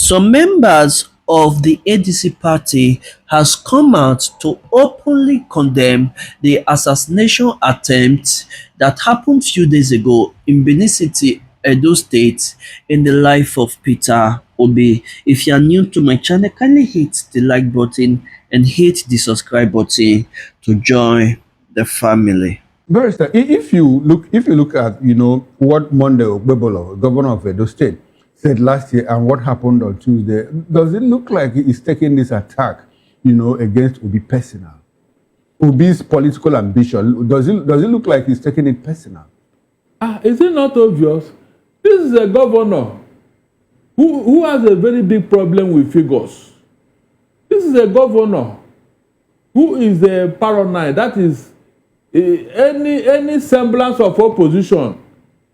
Some members of the ADC party has come out to openly condemn the assassination attempt that happened few days ago in Benin City, Edo State, in the life of Peter Obi. If you are new to my channel, kindly hit the like button and hit the subscribe button to join the family. Barrister, if you look at what Monday Ogbebolo, governor of Edo State, said last year and what happened on Tuesday, does it look like he's taking this attack, against Obi personal? Obi's political ambition, does it look like he's taking it personal? Is it not obvious? This is a governor who has a very big problem with figures. This is a governor who is a paranoid. That is, any semblance of opposition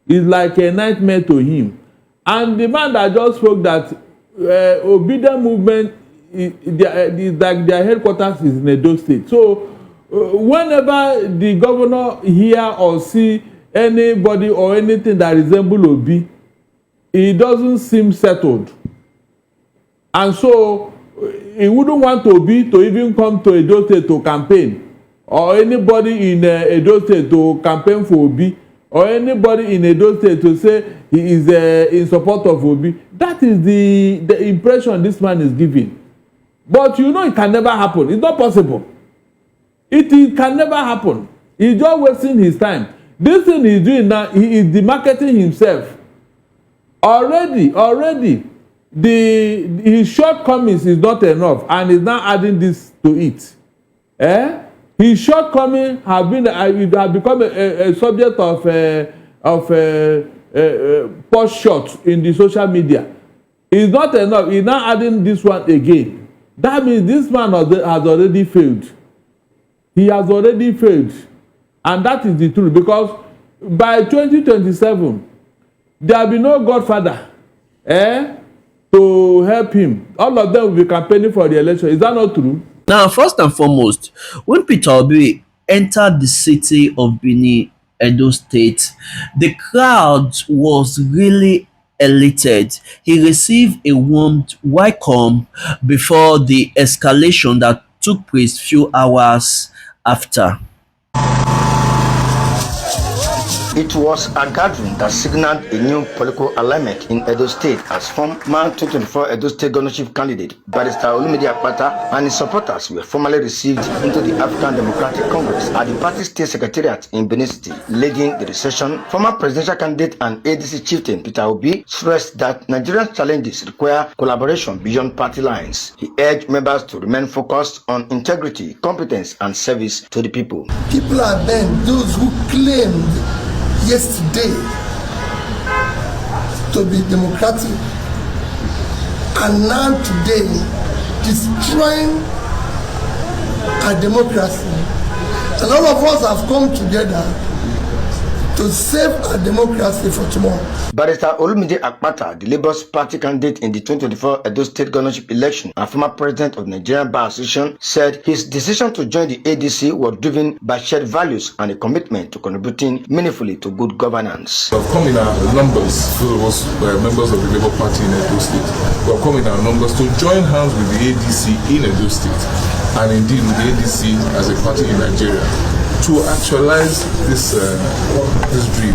is like a nightmare to him. And the man that just spoke that Obidient movement is like their headquarters is in Edo State. So whenever the governor hear or see anybody or anything that resembles Obi, it doesn't seem settled. And so he wouldn't want Obi to even come to Edo State to campaign, or anybody in Edo State to campaign for Obi, or anybody in Edo State to say he is in support of Obi. That is the impression this man is giving. But it can never happen. It's not possible. It can never happen. He's just wasting his time. This thing he's doing now, he is demarketing himself. Already, his shortcomings is not enough, and he's now adding this to it. His shortcomings have become a subject of post shots in the social media. It's not enough. He's now adding this one again. That means this man has already failed. He has already failed, and that is the truth. Because by 2027, there will be no godfather, to help him. All of them will be campaigning for the election. Is that not true? Now, first and foremost, when Peter Obi entered the city of Benin, Edo State, the crowd was really elated. He received a warm welcome before the escalation that took place few hours after. It was a gathering that signaled a new political alignment in Edo State as former 2024 Edo State governorship candidate Barrister Olumide Akpata and his supporters were formally received into the African Democratic Congress at the party state secretariat in Benin City. Leading the reception, former presidential candidate and ADC chieftain Peter Obi stressed that Nigerian challenges require collaboration beyond party lines. He urged members to remain focused on integrity, competence, and service to the people. People are then those who claimed yesterday to be democratic and now today destroying our democracy, and all of us have come together to save our democracy for tomorrow. Barrister Olumide Akpata, the Labour Party candidate in the 2024 Edo State governorship election and former president of the Nigerian Bar Association, said his decision to join the ADC was driven by shared values and a commitment to contributing meaningfully to good governance. We have come in our numbers, those of us members of the Labour Party in Edo State, we have come in our numbers to join hands with the ADC in Edo State, and indeed with the ADC as a party in Nigeria, to actualize this dream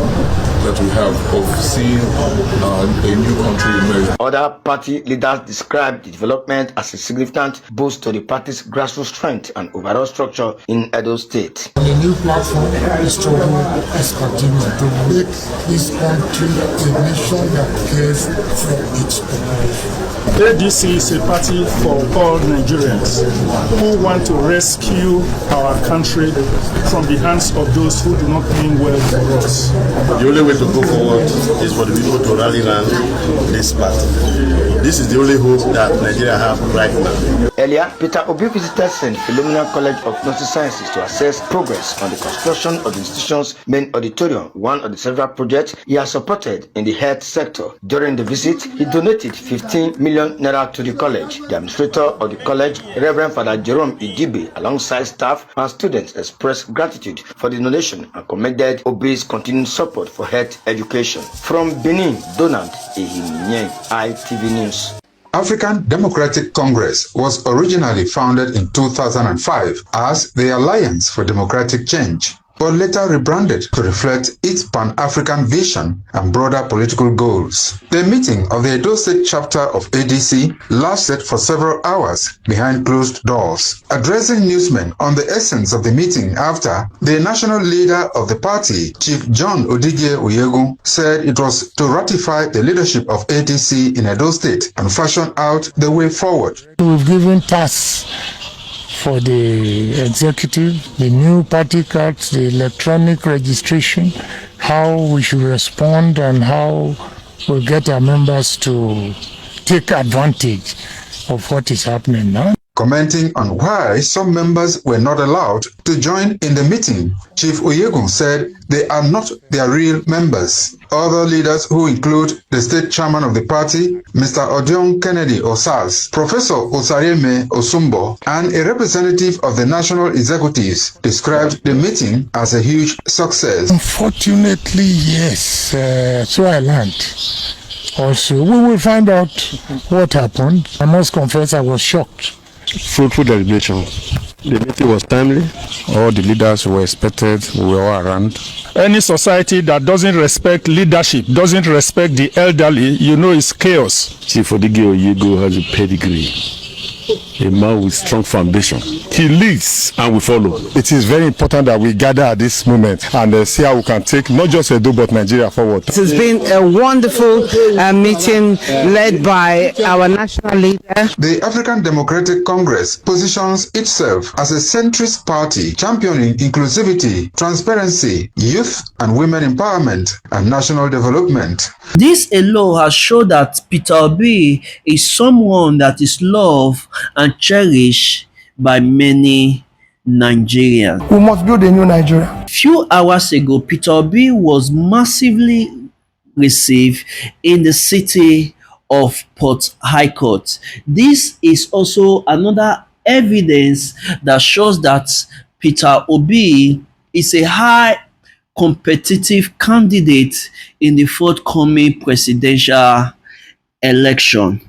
that we have of seeing a new country emerge. Other party leaders described the development as a significant boost to the party's grassroots strength and overall structure in Edo State. The new platform is to continue to make this country a nation that cares for its population. ADC is a party for all Nigerians who want to rescue our country from the hands of those who do not mean well for us. The only way to go forward is for the people to rally around this party. This is the only hope that Nigeria have right now. Earlier, Peter Obi visited St. Philomena College of Nursing Sciences to assess progress on the construction of the institution's main auditorium, one of the several projects he has supported in the health sector. During the visit, he donated 15 million naira to the college. The administrator of the college, Reverend Father Jerome Idibe, alongside staff and students, expressed gratitude for the donation and commended Obi's continued support for health education. From Benin, Donald Ehimien, ITV News. African Democratic Congress was originally founded in 2005 as the Alliance for Democratic Change, but later rebranded to reflect its Pan-African vision and broader political goals. The meeting of the Edo State chapter of ADC lasted for several hours behind closed doors. Addressing newsmen on the essence of the meeting after, the national leader of the party, Chief John Odigie-Oyegun, said it was to ratify the leadership of ADC in Edo State and fashion out the way forward. We've given tasks for the executive, the new party cards, the electronic registration, how we should respond and how we'll get our members to take advantage of what is happening now. Commenting on why some members were not allowed to join in the meeting, Chief Oyegun said they are not their real members. Other leaders, who include the state chairman of the party, Mr. Odion Kennedy Osas, Professor Osareme Osumbo, and a representative of the national executives, described the meeting as a huge success. Unfortunately, yes. So I learned. Also, we will find out what happened. I must confess I was shocked. Fruitful deliberation. The meeting was timely. All the leaders were expected. We were all around. Any society that doesn't respect leadership, doesn't respect the elderly, you know, it's chaos. Chief Odigie-Oyegun has a pedigree. A man with strong foundation. He leads and we follow. It is very important that we gather at this moment and see how we can take not just Edo but Nigeria forward. It has been a wonderful meeting led by our national leader. The African Democratic Congress positions itself as a centrist party championing inclusivity, transparency, youth and women empowerment, and national development. This alone has shown that Peter Obi is someone that is loved and cherished by many Nigerians. We must build a new Nigeria. Few hours ago, Peter Obi was massively received in the city of Port Harcourt. This is also another evidence that shows that Peter Obi is a high competitive candidate in the forthcoming presidential election.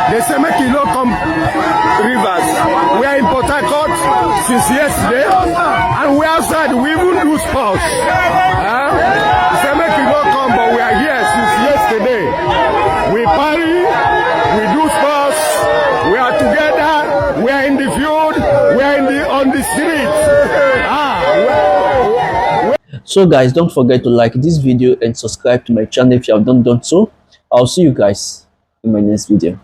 They say make you not come rivers. We are in Port Harcourt since yesterday, and we outside. We even do spouse. They say make you not come, but we are here since yesterday. We party, we do spouse. We are together. We are in the field. We are on the street. So guys, don't forget to like this video and subscribe to my channel if you have not done so. I'll see you guys in my next video.